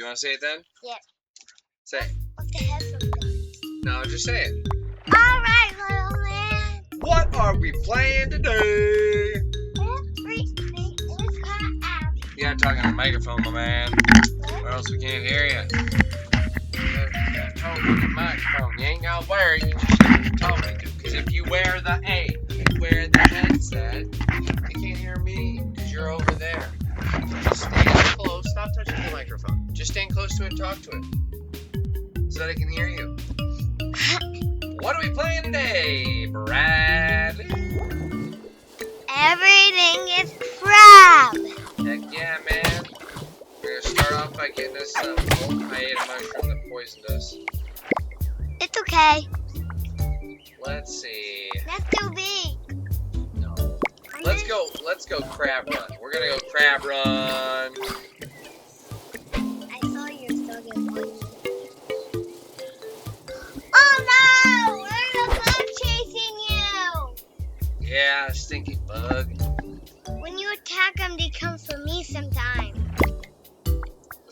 want to say it then? Yeah. Say it. What the headphones? No, just say it. Alright, little man. What are we playing today? Everything is crap. You gotta talk on the microphone, my man, or else we can't hear you. You gotta talk on the microphone. You ain't gotta wear it, you just gotta talk to it. Because if you wear the headset, you can't hear me, because you're over there. Just stand close. Stop touching the microphone. Just stand close to it and talk to it. So that I can hear you. What are we playing today, Bradley? Everything is crap. Heck yeah, man. We're gonna start off by getting us some. Oh, I ate a mushroom that poisoned us. It's okay. Let's see. That's too big. No. Let's go crab run. We're gonna go crab run. I saw your study one. Oh no! Where's the bug chasing you? Yeah, stinky bug. When you attack them, they come for me sometime.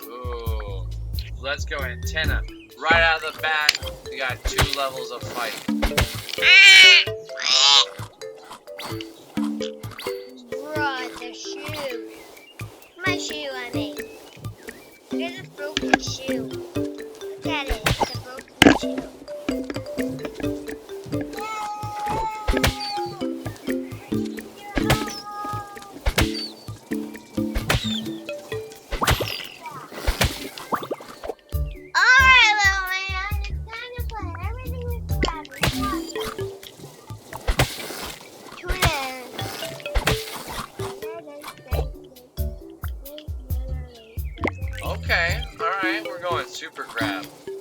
Ooh. Let's go antenna. Right out of the bat, we got 2 levels of fight. Bruh, the shoe. My shoe, I mean. There's a broken shoe. Look at it. It's a broken shoe. Alright, little man. It's time to play. Everything is crap. Tune in. Okay, alright, we're going super crab. Yay!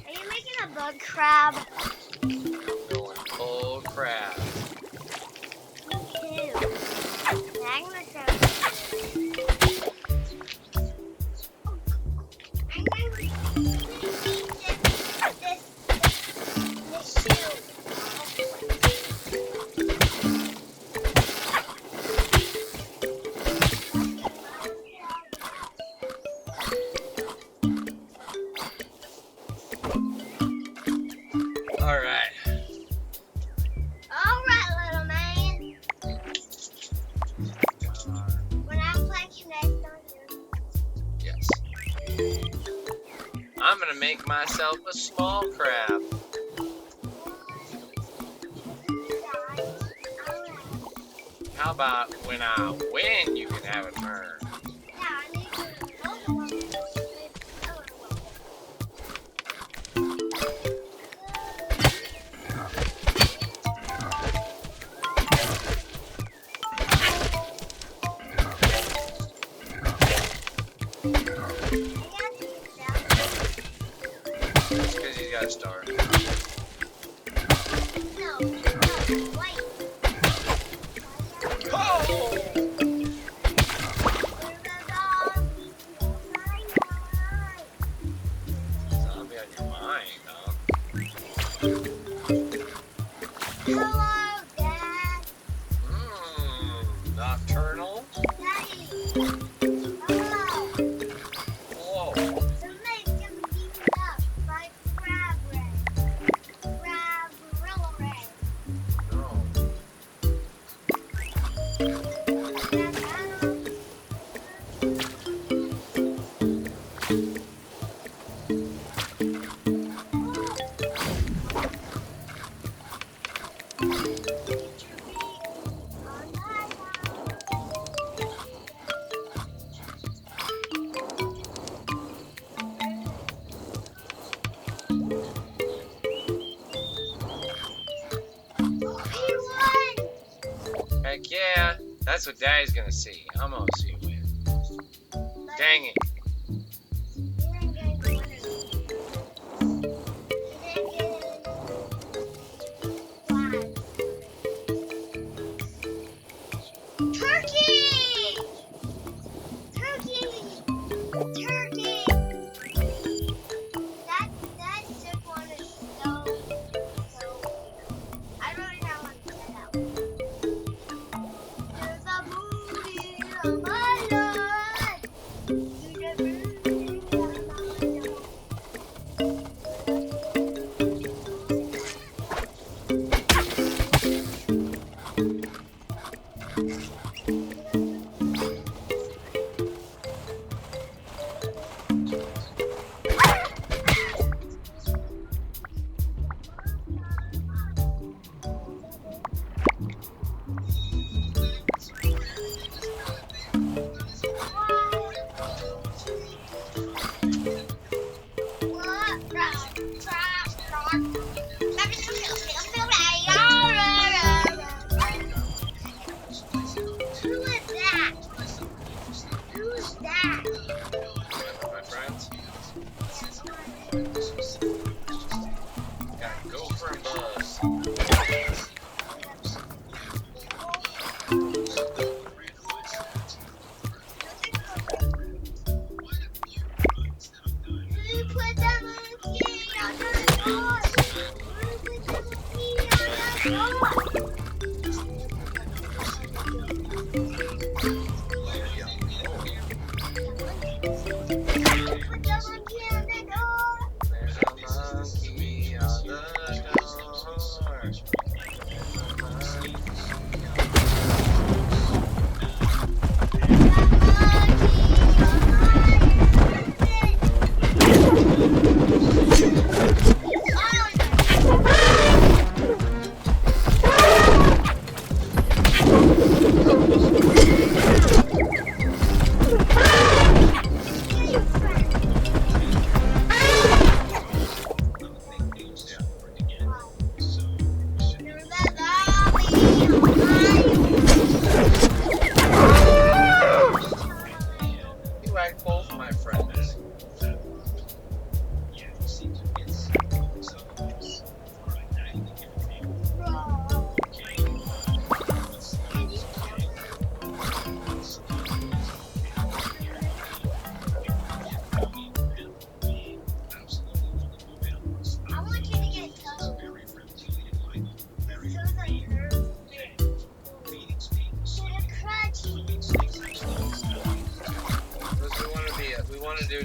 Are you making a bug crab? Going full crab. Me too. Magma crab. I'm going to this shoe. Alright. Alright, little man. When I play Connect on you. Yes. I'm gonna make myself a small crab. How about when I win, you can have a turn? Just because he's got a star. Oh! Zombie on your mind, huh? Hello, Dad. Nocturnal? Daddy. Hello. Whoa. Somebody's gonna beat me up by Crab Ray. Crab Gorilla Ray. No. Heck yeah. That's what Daddy's gonna see. I'm gonna see you win. Dang it. Turkey! Turkey! Turkey! That sick one is so I really don't want to get out. There's a booty on my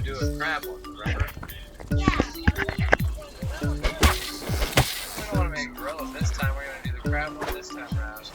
Do a crab one, remember? Yeah. We don't want to make gorilla this time. We're gonna do the crab one this time around.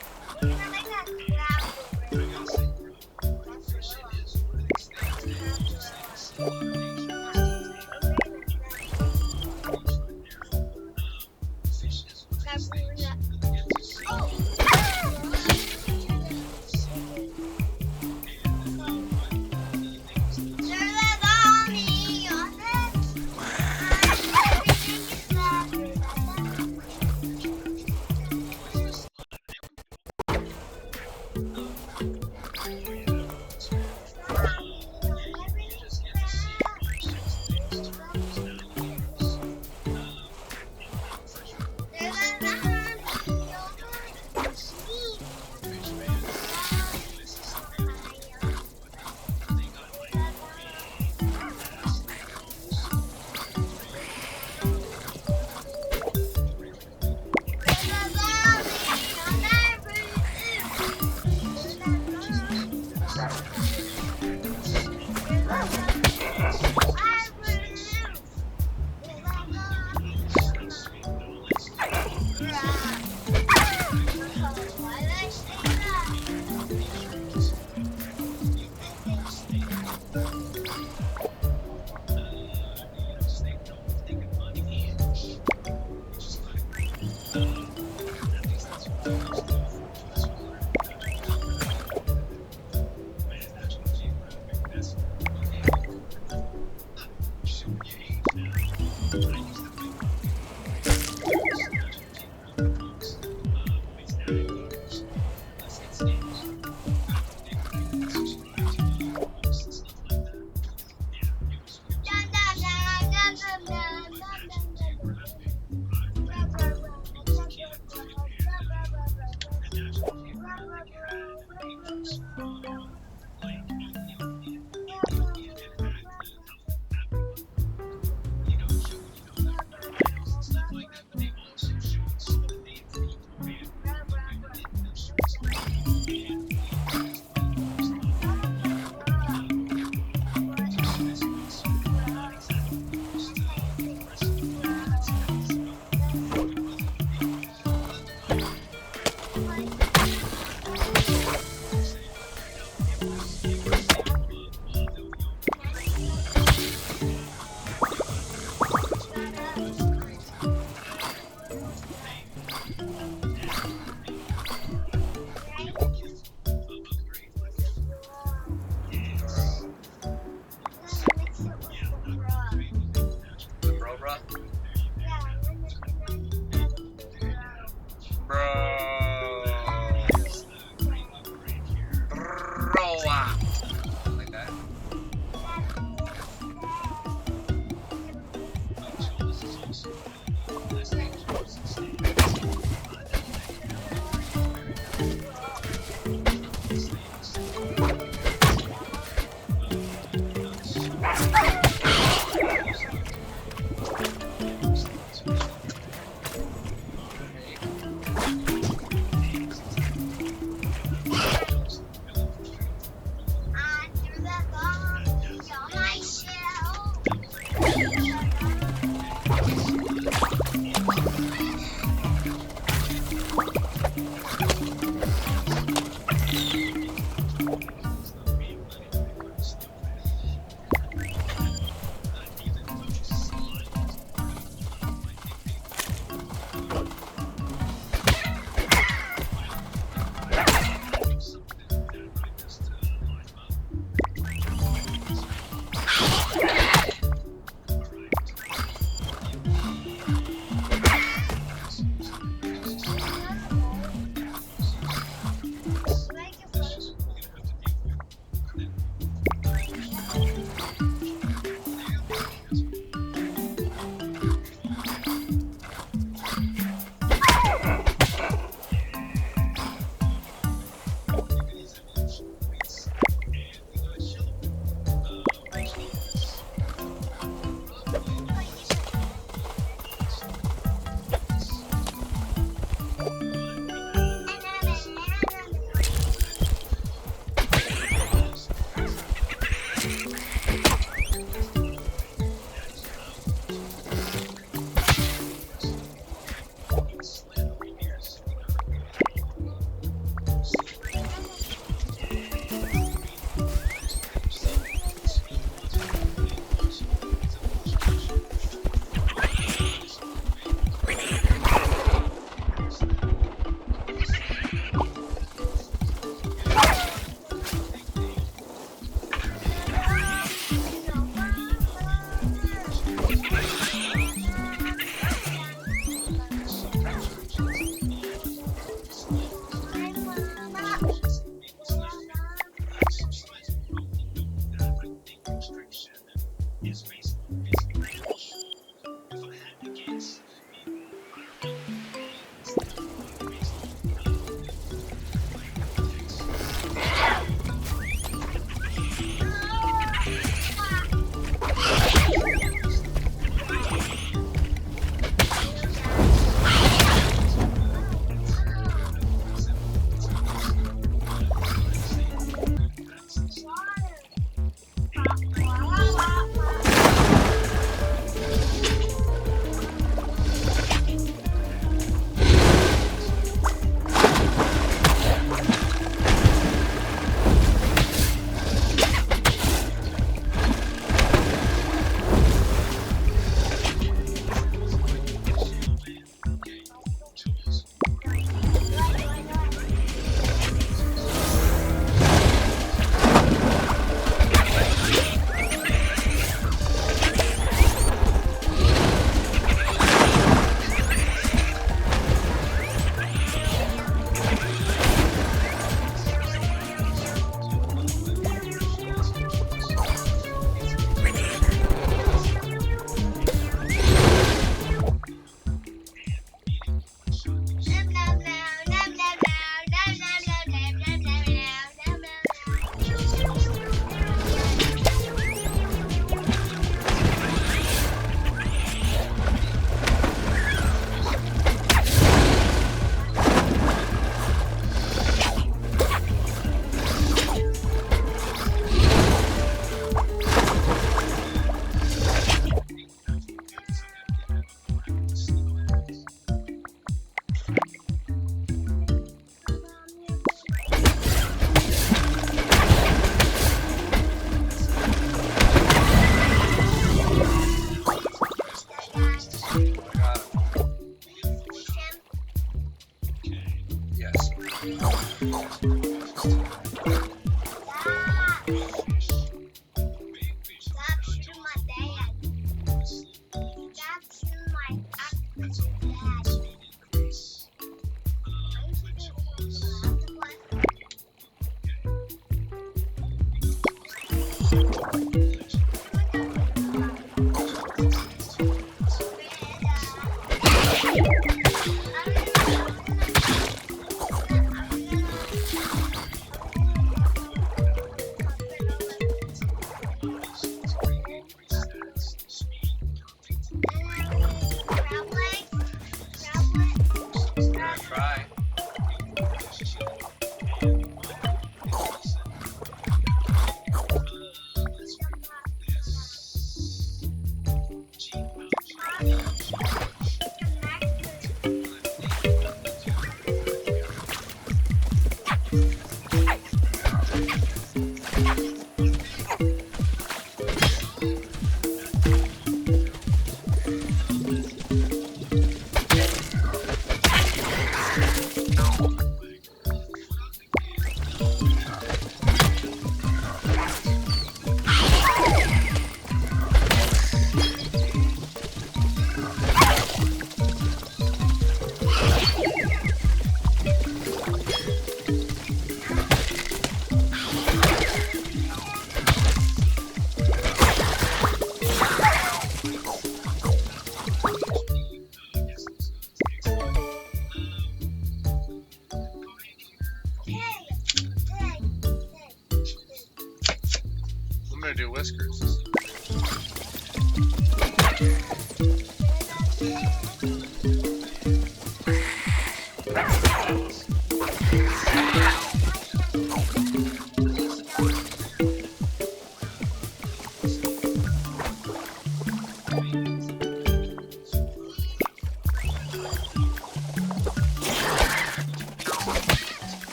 do whiskers.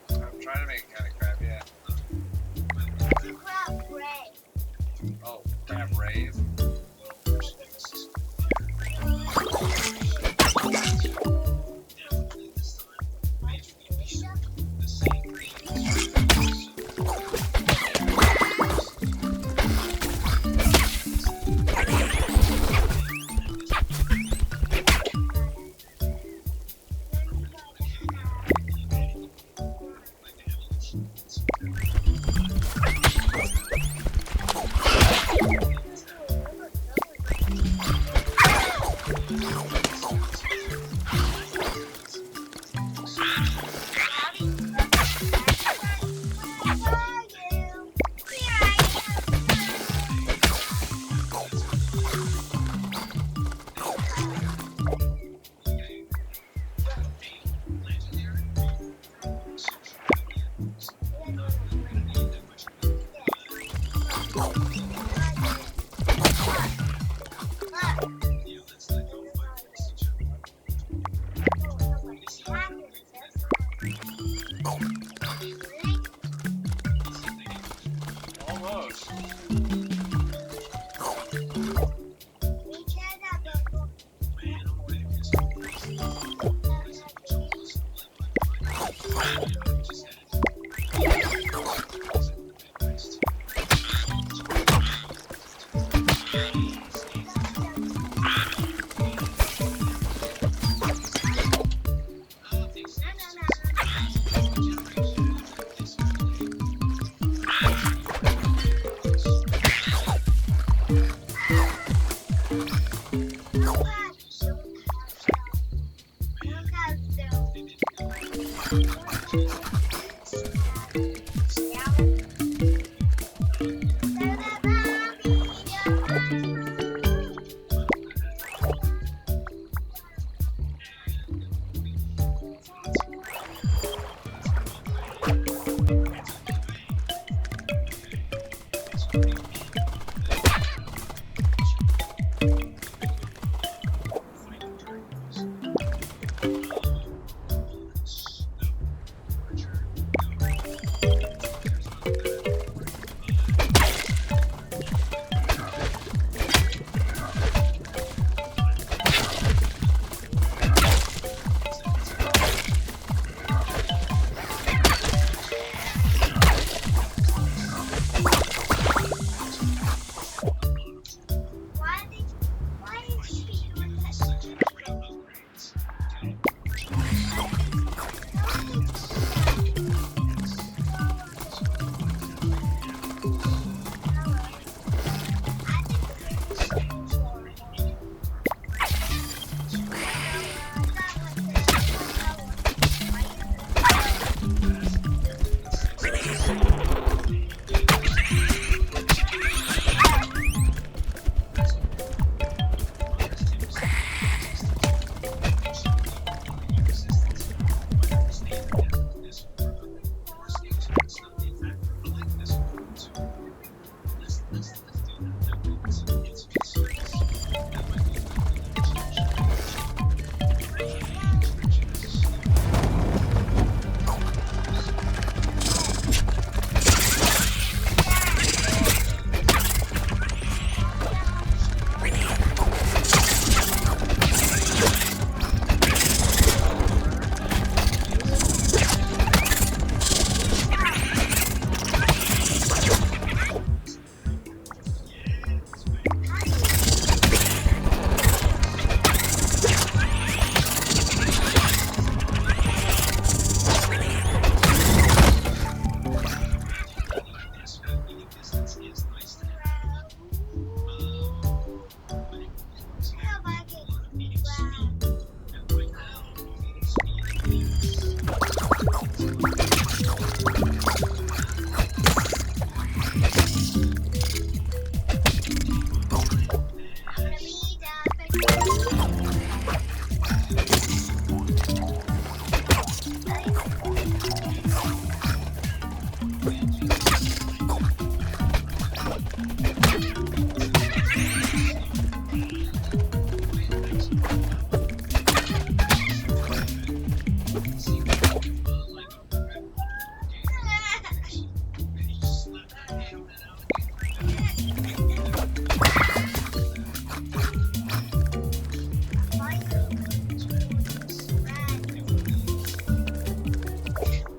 I'm trying to make it kind of crab, yeah. Oh, crab rave.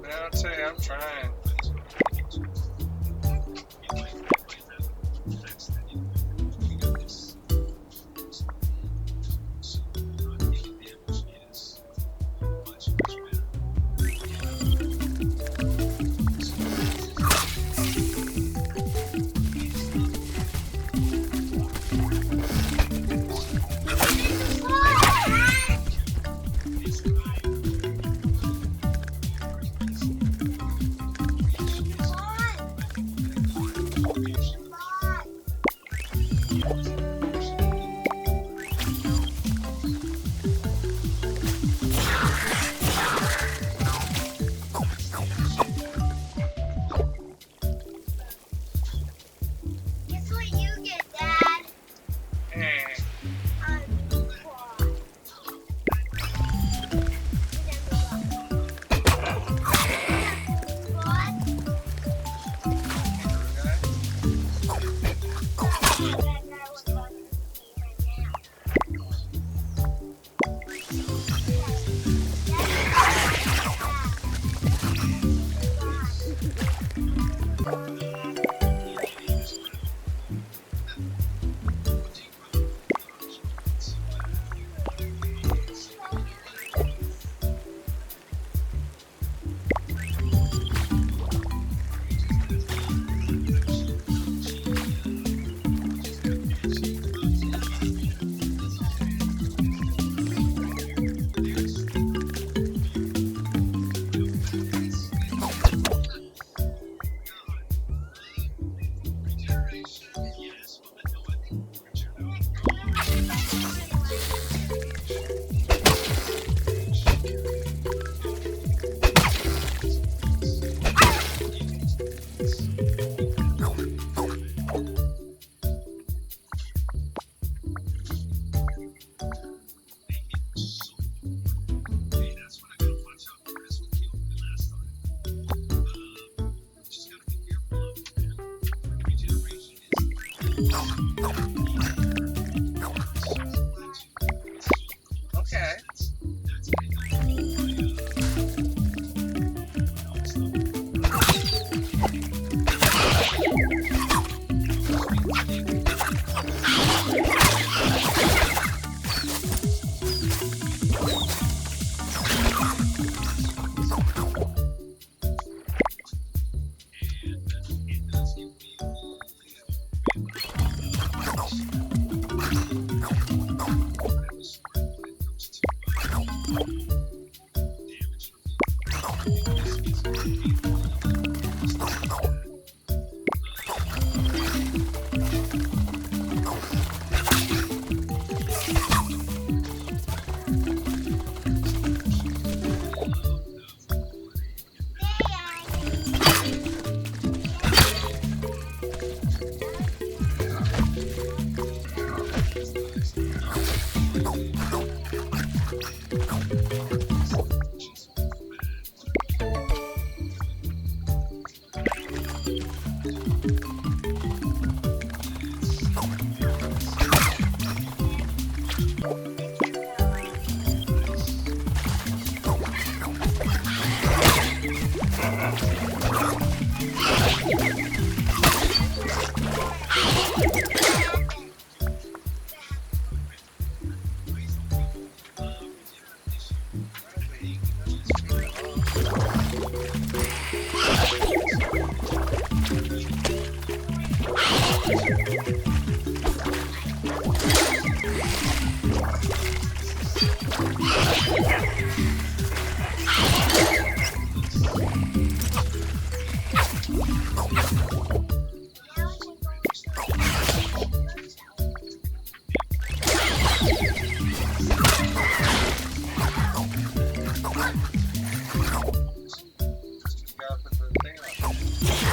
I'll tell you, I'm trying. Guess what you get, Dad? Eh. Okay. Gotta put the thing on.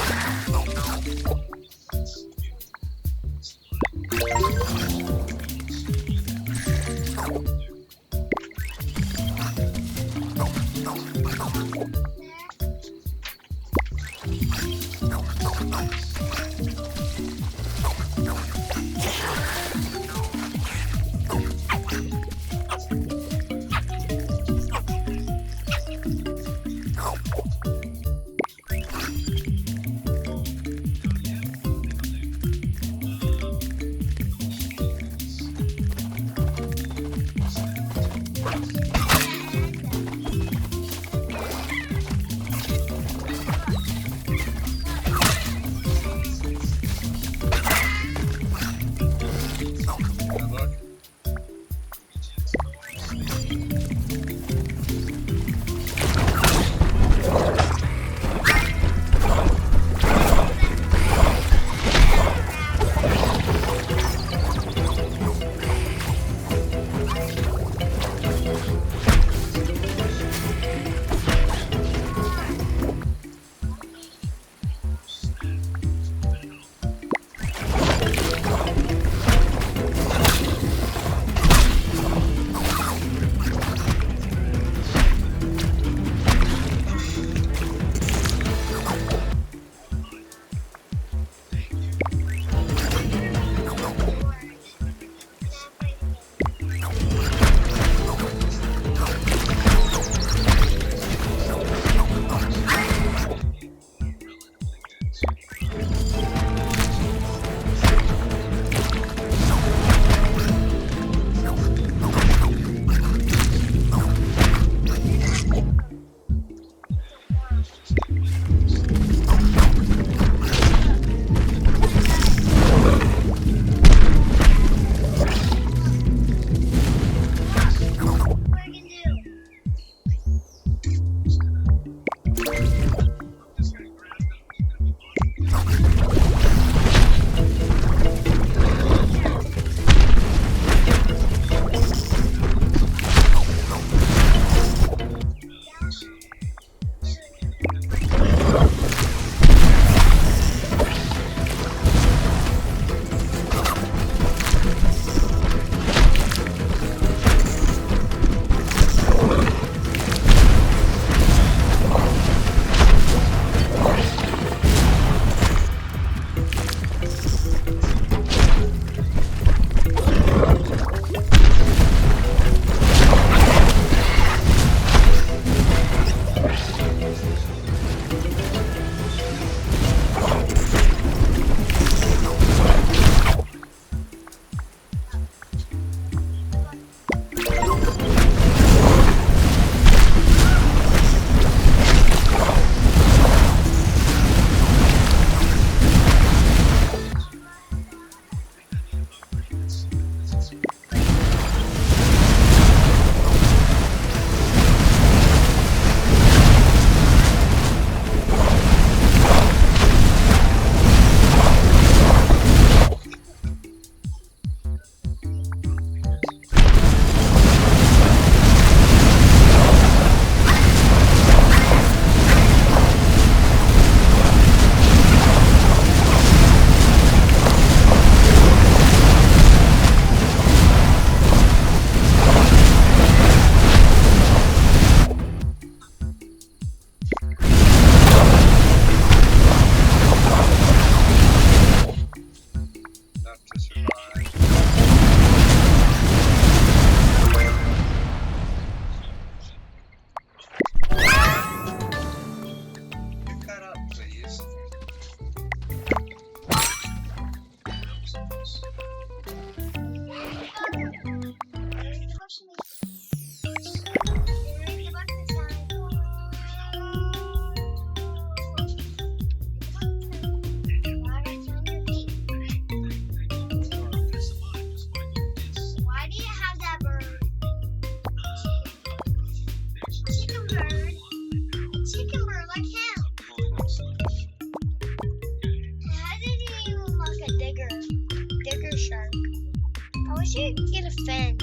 should get a fan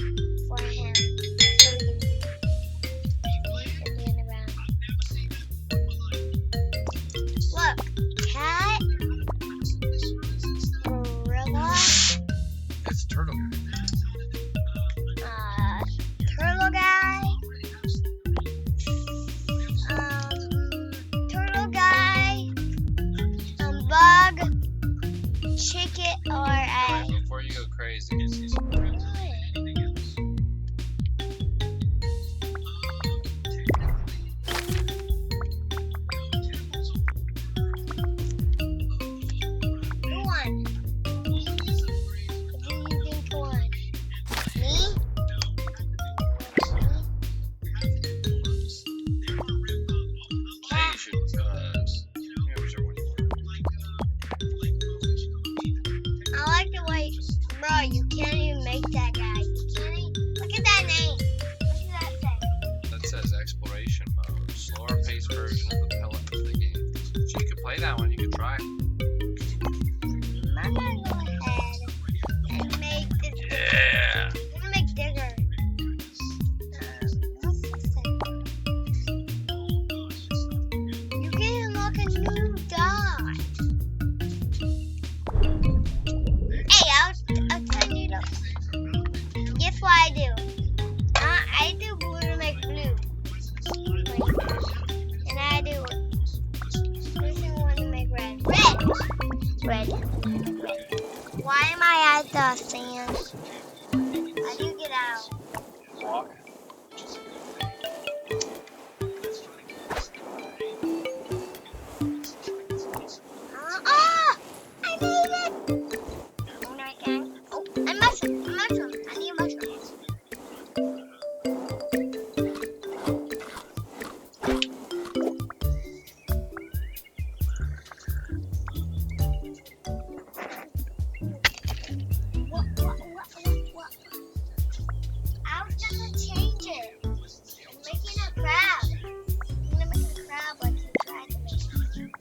for him so he can run around. Look, cat, gorilla, It's turtle. turtle guy, bug, chicken, or a. Before you go crazy. Who won? Who do you think won? Me? Hey, you should, yeah, whichever one you want. I like the way, bro, you can't even make that guy. You can't even, look at that name. What does that say? That says exploration mode. Slower paced version of the pellet of the game. So you could play that one, you could try. I'm gonna go ahead and make this. Yeah. I'm gonna make bigger. What's this thing? You can unlock a new dot. Hey, I'll turn it up. Guess what I do? I do blue to make blue. And I do this one to make red. Red. Why am I at the sand? How do you get out? Walk. Ah! I made it! Oh, no, I can't. Oh, a mushroom. A mushroom. I need a mushroom. What? I was gonna change it. I'm making a crab. I'm gonna make a crab like you tried to make.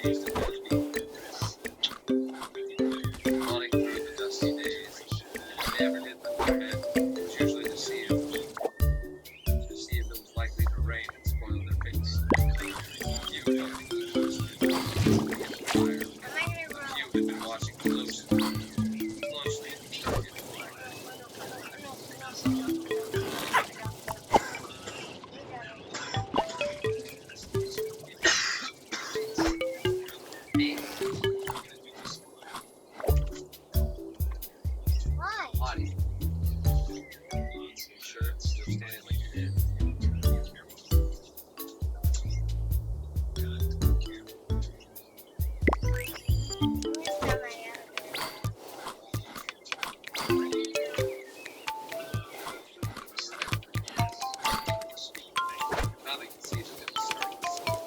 Plodding through the dusty days, if they ever did lift their head, it was usually to see if it was likely to rain and spoil their face. Few felt the heat was fire. Few had been watching closely in the target fire. Why? Lottie. Sure, it's still standing like you're dead. Now they can see that it was starting to slow.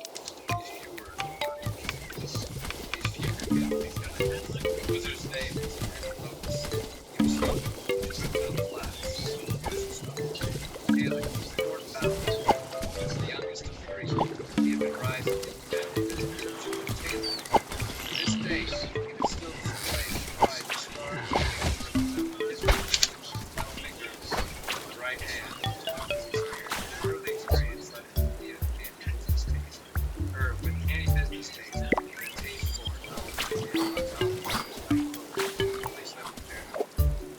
These few families got it. Wizard's name is Lotus. He was young, just in the middle class. Haley was the northbound. He was the youngest of three. He had been rising in the family business to Taylor. To this day, he could still display his pride as far as his fingers, the right hand. Early experience led him to be a business taste. Or with any business taste, he had a taste for knowledge.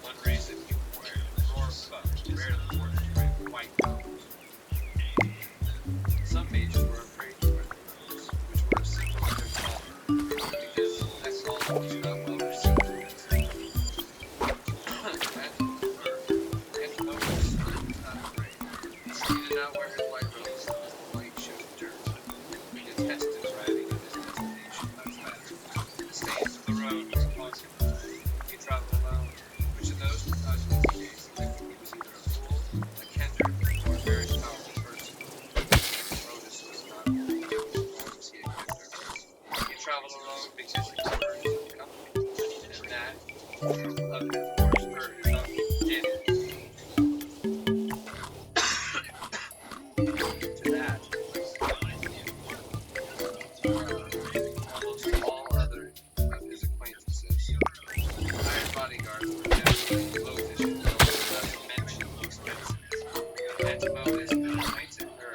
One reason he would wear enormous buttons, rarely wore white buttons. Some mages were afraid to wear the buttons, which were a symbol of their power, because that culture was not well received against them. Antilochus was not afraid. He did not wear his white robes and his white shoe of dirt. He detested riding at his destination by fast. The stains of the road was haunting him. He traveled alone, which in those precautionary days meant he was either a fool, a kender, or a very powerful person. Antilochus was not nor was he a kender. He traveled alone because he preferred his own company, and that of his horse or his own did. To that, almost all other of his acquaintances, hired bodyguards were generally loafish and not to mention expensive. Antimochus could acquainted her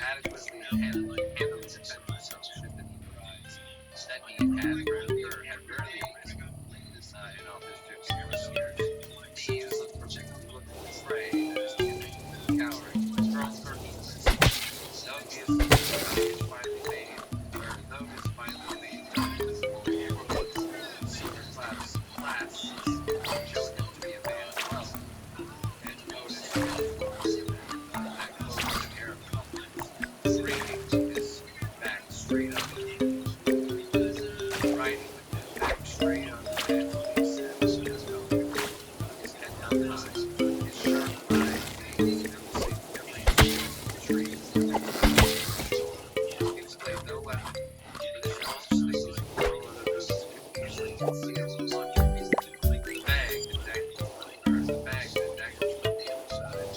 adequately handle defend himself should the need arise. That need had rarely in all his 50 years. He was particularly looking afraid as timid, cowering, strong for heedless. Though his finally made, silver classes showed him to be a man of wealth. Antimochus that clothed an air of confidence, bringing his back straight up, riding with his back straight on the bed, he said, his head down high, his sharp eyes gazed fearlessly every tree. He displayed no weapon, but his long sleeves and curl of the boots could easily conceal the laundry. The bag that dangled from the other side,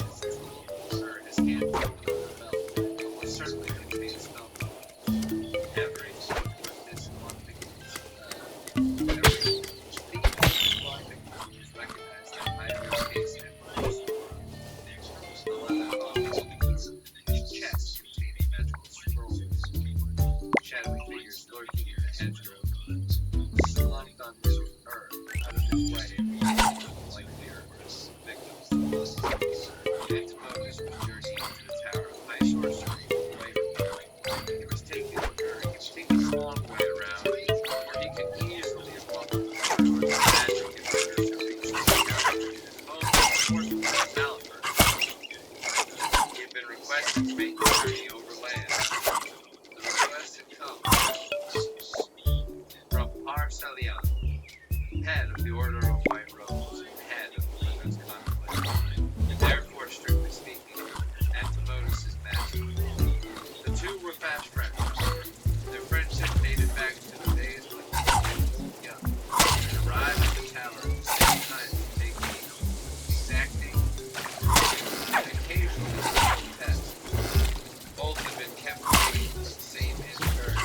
his hand over the belt, almost certainly contained a spell book. Every thief was recognized that either his case and most the leather box chest containing magical scrolls, shadowy figures lurking in the hedgerow, slumped on his earth out of his way, like murderous victims. Antimochus was journeying to the tower of high sorcery away from her. He was taking a long way around, where he could easily have walked the magic and figures to reach the tower. He had been requested to make the journey overland. The request had come from Par-Salian, head of the Order of White Rose, and head of the Wizard's Conflict, and therefore, strictly speaking, Antimochus is magic. The two were fast friends. Their friendship dated back to the days when they were young, and arrived at the tower at the same time to take leave, exacting and occasionally tests. Both had been kept waiting for the same in turn.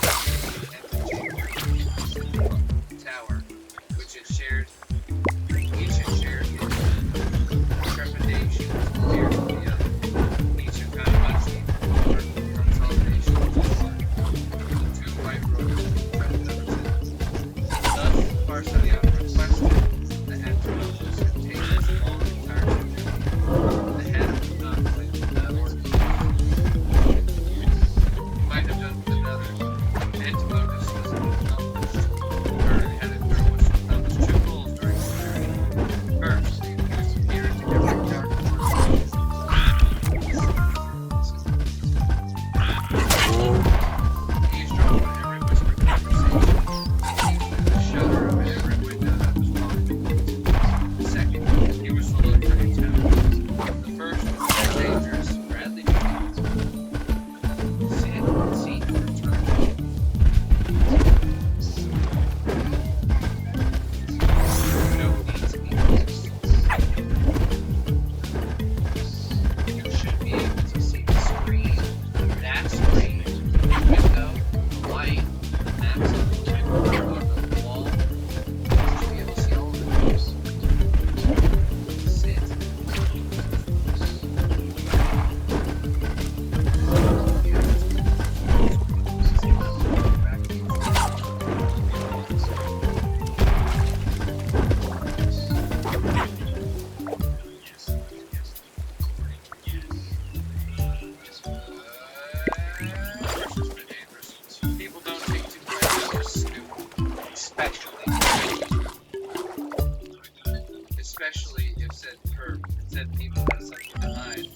Especially if said people have something to hide.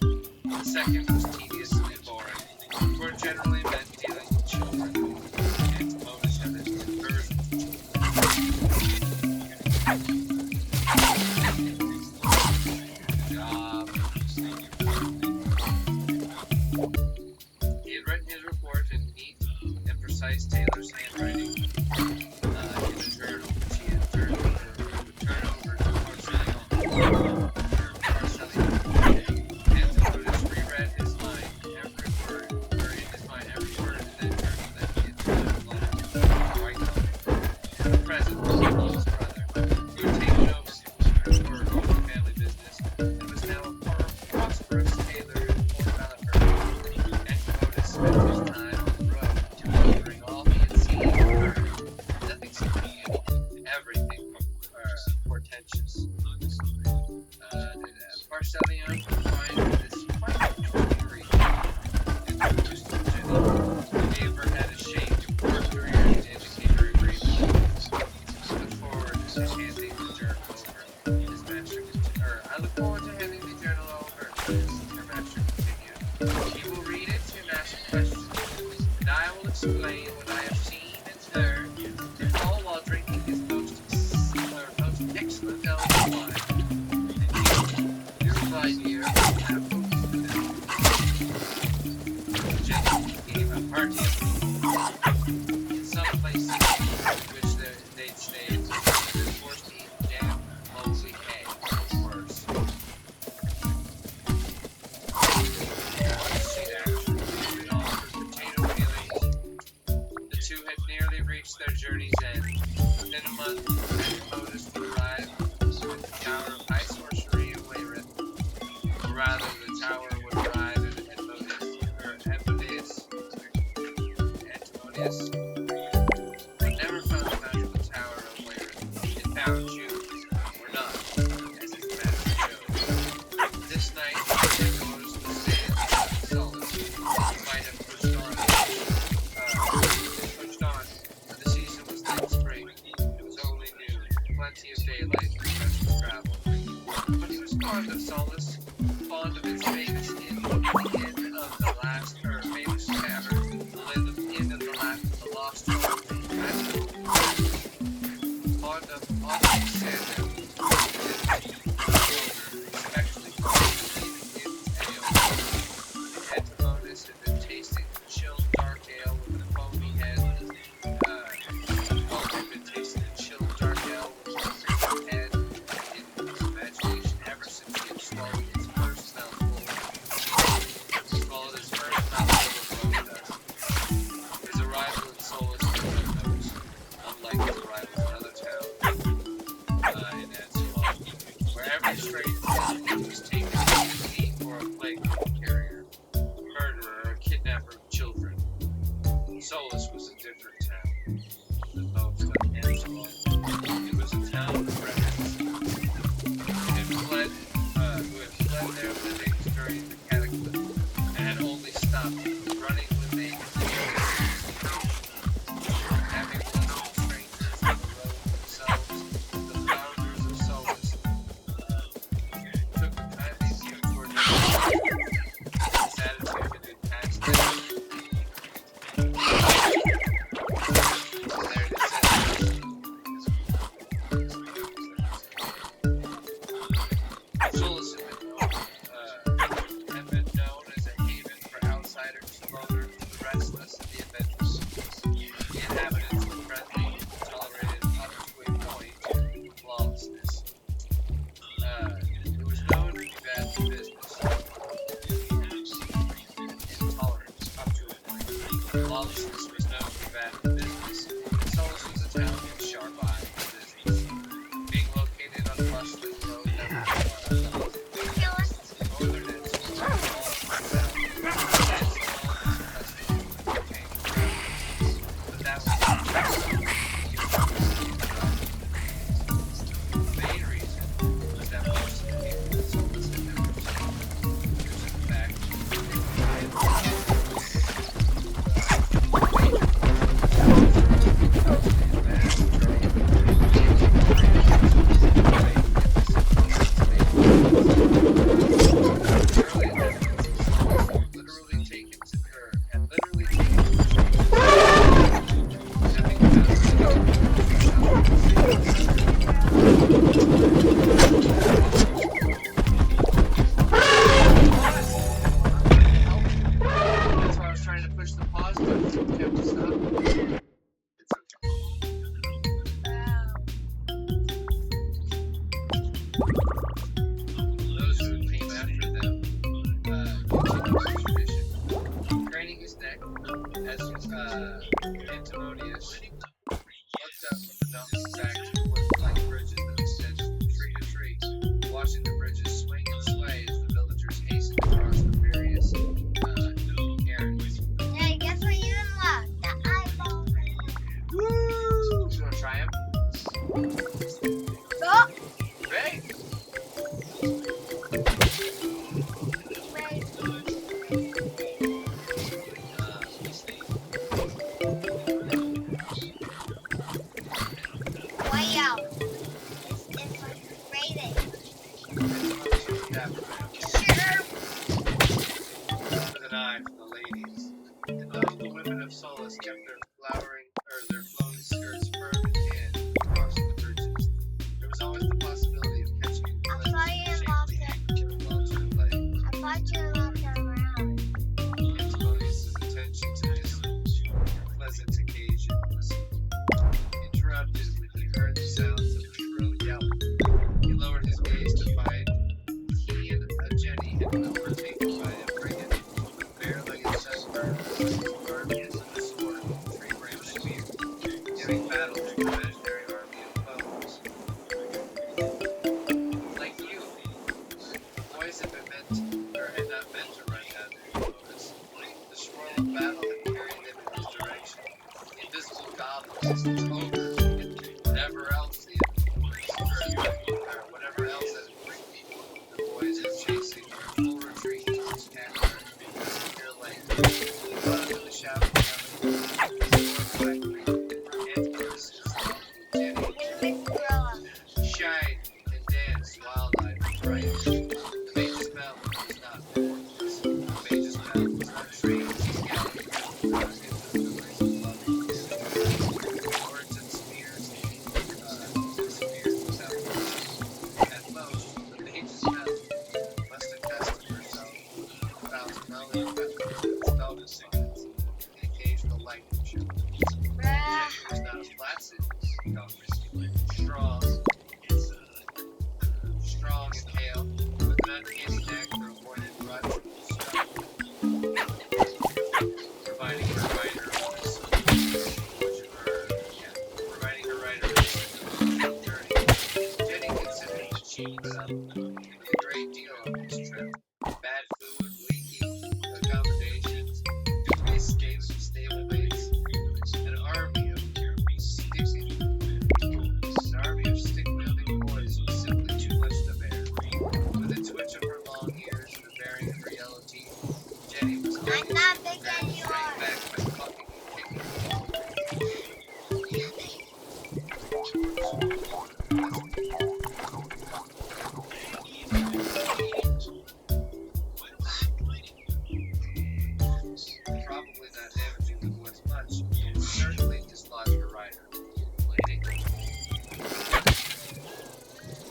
The second was tedious and boring, for generally meant dealing with children, and to Motus had this conversion to job. He had written his report in neat and precise tailor's handwriting in a journal, which he had turned over to explain what I have seen and heard, and all while drinking his most excellent elegant wine. Your idea have hopes for them. Gentlemen gave a party in some places which they'd stayed, and forced to eat damp, moldy hay, or worse. Their journey's end. Within a month, Motus would arrive at the Tower of High Sorcery of Wayreth, or rather, the tower would arrive at Antmodius. But never found the magical Tower of Wayreth. It found you, or not, as his master chose. This night, Motus would stay at Solus. He might have pushed on. Spring. It was only noon, plenty of daylight for fresh travel. But he was fond of Solus, fond of its famous inn, the inn of the last, or famous tavern, the inn of the lost home, fond of all things Sandon, especially fond of the ale. Antimonis had been tasting the chilled dark ale with a foamy head. Solus was a different town than most of Amsterdam. It was a town of rebels who had fled their livings during the cataclysm and had only stopped running when they having left strangers on the road themselves. The founders of Solus took a kindly view toward his attitude had been passed down. There it is. Those who came after them continued the tradition. Craning his neck as Antimonius looked up from the donkey's back to the wood-like bridges that extended from tree to tree, watching the bridges swing and sway as the villagers hastened across the various errands. Hey, guess what you unlocked? The iPhone. Woo! You wanna try him? Oh, Ready? wait. Way out. It's like rated. Sure. With an eye for the ladies. And though the women of Solus kept their their flowing skirts firm in hand across the bridges, there was always the possibility of catching a I glimpse thought you unlocked it. of well to play. I thought you unlocked them around. Antimonius' attention to this pleasant occasion was interrupted when he heard the sounds of a shrill yelling. He lowered his gaze to find he and Jenny had been overtaken by a brigand, bare-legged sunburned, armed with a sword and tree-branched spear, giving battle to an imaginary army of foes. Like you, boys had not meant to run down their foes. The swirl of battle had carried them in his direction. Invisible goblins, ogres, and whatever else whatever else that the boys are chasing were in full retreat towards Canterbury, Clear Lake. Out of the shadow of Antimonus' Jenny Big gorilla. shined and danced wild-eyed and bright. The mage's bell was not worthless. The mage's bell was not trained to scout into the noise of loving. Swords and spears without words. At most, the mage's bell must accustom herself to foul-smelling weapons, velvet signals, and occasional lightning show. Bruh. Jenny was not as placid as Goblin. Strong and hale, with an uncanny knack for avoiding ruts and stuff, providing her rider providing her rider with journey. Jenny considered that she put up with a great deal on this trip. Bad food, leaky accommodations, dubious escapes from stable mates, an army of stick-wielding boys was simply too much to bear. With a twitch of her long ears and a baring of her yellow teeth, Jenny was I'm not bigger than you shrank are. back by clucking and kicking. Probably not damaging the boys much, but certainly dislodged her rider.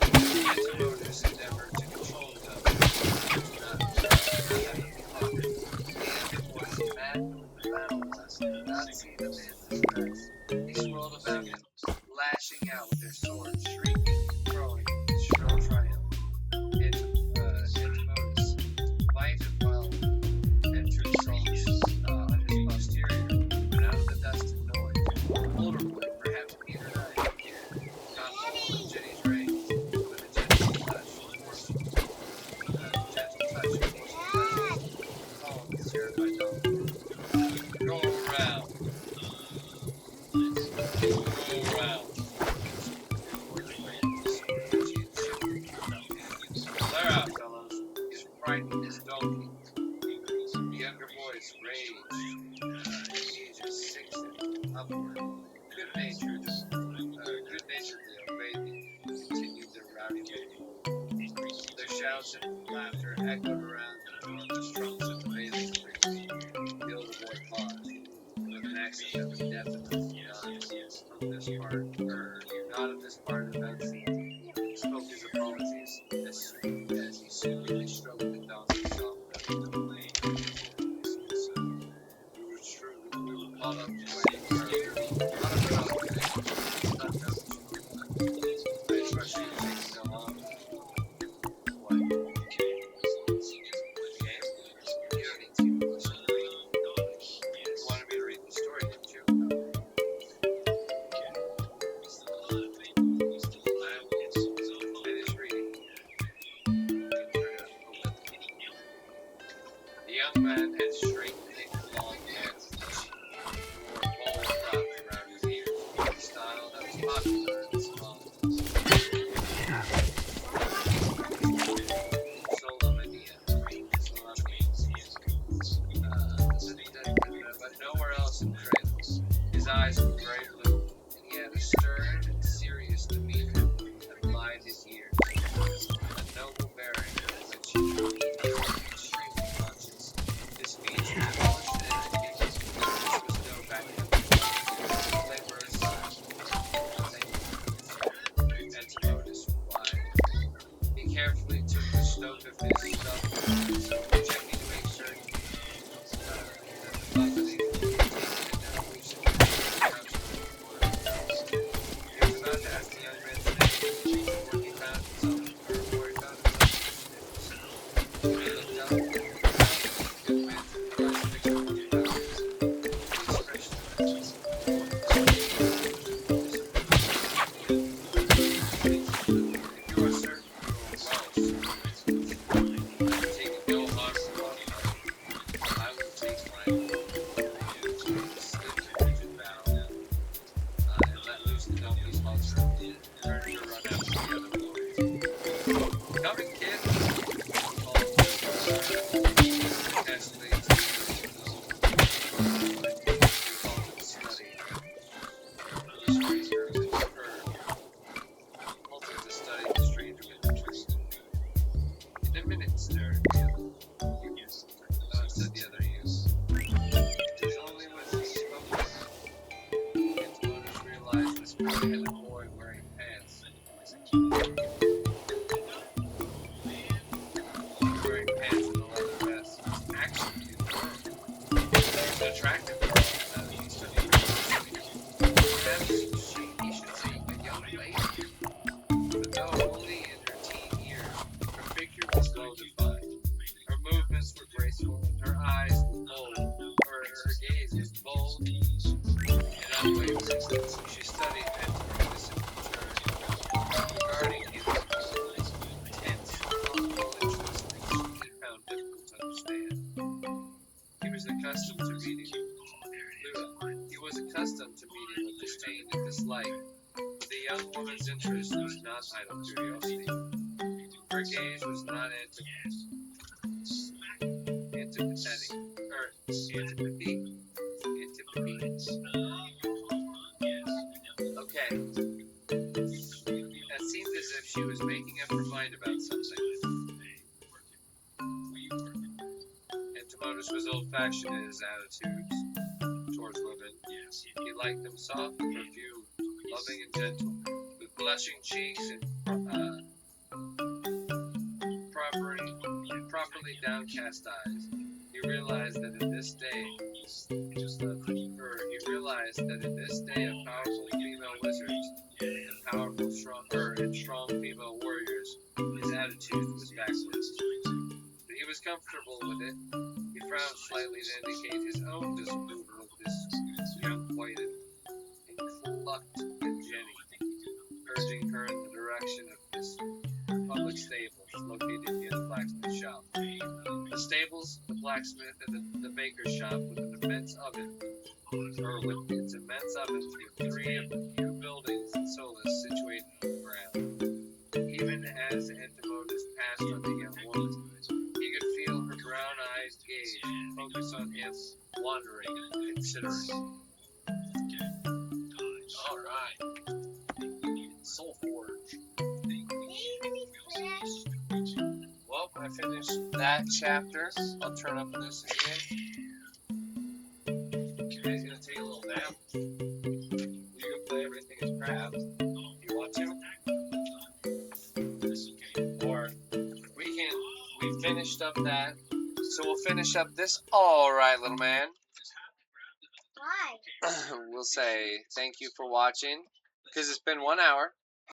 Antimonus endeavored to control the dog, not have it be caught. It was mad with the battle lust, not seeing a man's distress. They swirled about him, lashing out with their swords, shrieking, crowing in shrill triumph. Antimonus, light and well, entered Solus on his posterior, but out of the dust and noise. Older boy, perhaps 8 or 9, caught hold of Jenny's reins with a gentle touch, calmed the terrified dog. Go around. Clear out, fellows. He's frightening his donkey. The younger boys raged, ages 6 and upward. Good-naturedly obeyed me and continued their rowdy way. Their shouts and laughter echoed around the strums of the bathing streets. The older boy paused, with an accent that was definitely not of this part of the country. Spoke his apologies as he soothingly stroked the donkey's soft belly. We were caught up to waiting for our I trust you to take so long. popular in small. Solomania. But nowhere else in Kratos. His eyes were gray blue, and he had a stern and serious demeanor that belied his years. A noble bearing, which he was extremely conscious. His features polished and educated, which was no backhand. Laborer's son, Antimotus replied. He carefully took the stoke of his stuff, checking to make certain that the buffeting had taken and now reached the couch of the quarter. He was about to ask the young man's name, where he found himself, or where he found himself in his He looked up, and the good man took the last picture from the house. The expression of his If you are certain you are well, taking no harm from our party, I will take my stiff and rigid bow, and let loose the donkey's halter, turn to run after the other boys. Coming, kid! Called Ashley to the study. The stranger halted to study the stranger with interest. In a minute, sir, said the other youth. It was only when he spoke Antimotus realized this boy had a boy wearing pants. Wearing pants and a leather vest. Actually, it was an attractive girl that he studied. Perhaps he should say a young lady. But though only in her teen years, her figure was well defined. Her movements were graceful, her eyes were bold, her gaze was bold and unwavering. She studied Antimotus in return, regarding him with intense, thoughtful interest that she found difficult to understand. He was accustomed to meeting with disdain and dislike. The young woman's interest was not idle curiosity. Her gaze was not antipathetic. Okay. It seemed as if she was making up her mind about something. Antimotus was old-fashioned in his attitudes towards women. He liked them soft, perfumed, loving and gentle, with blushing cheeks and properly downcast eyes. He realized that in this day of powerful female wizards and powerful, strong female warriors, his attitude was backwards. But he was comfortable with it. He frowned slightly to indicate his own disapproval of this young whited, and clucked at Jenny, urging her in the direction of this public stables located near the blacksmith shop. The stables, the blacksmith, and the baker's shop with its immense ovens in three of the few buildings in Solus situated on the ground. Even as Antimotus passed on the young woman, he could feel her brown-eyed gaze focus on him, wondering and considering. All right. Soul Forge. Well, I finished that chapter. I'll turn up this again. Today's gonna take a little nap. You can play everything as crap. You want to? Or we finished up that. So we'll finish up this. All right, little man. Why? We'll say thank you for watching, because it's been 1 hour.